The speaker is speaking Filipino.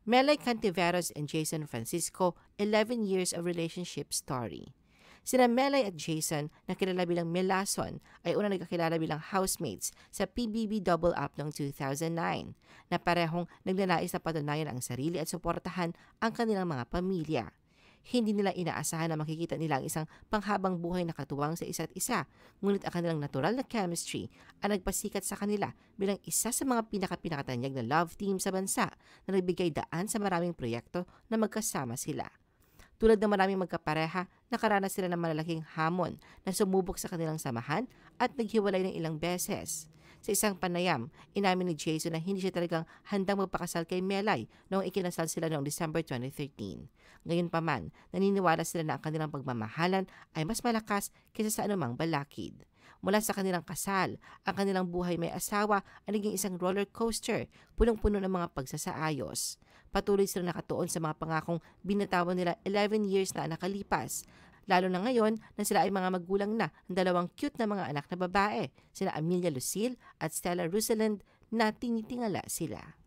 Melay Cantiveros and Jason Francisco, 11 years of relationship story. Sina Melay at Jason, na kilala bilang Melason, ay unang nagkakilala bilang housemates sa PBB Double Up noong 2009, na parehong nagnanais na patunayan ang sarili at suportahan ang kanilang mga pamilya. Hindi nila inaasahan na makikita nila ang isang panghabang buhay na katuwang sa isa't isa, ngunit ang kanilang natural na chemistry ang nagpasikat sa kanila bilang isa sa mga pinakatanyag na love team sa bansa na nagbigay daan sa maraming proyekto na magkasama sila. Tulad ng maraming magkapareha, nakaranas sila ng malalaking hamon na sumubok sa kanilang samahan at naghiwalay ng ilang beses. Sa isang panayam, inamin ni Jason na hindi siya talagang handang magpakasal kay Melay noong ikinasal sila noong December 2013. Ngayon pa man, naniniwala sila na ang kanilang pagmamahalan ay mas malakas kaysa sa anumang balakid. Mula sa kanilang kasal, ang kanilang buhay may asawa ay naging isang roller coaster, punong-puno ng mga pagsasaayos. Patuloy silang nakatuon sa mga pangakong binatawan nila 11 years na nakalipas, lalo na ngayon na sila ay mga magulang na ng dalawang cute na mga anak na babae, sina Amelia Lucille at Stella Rosalind, na tinitingala sila.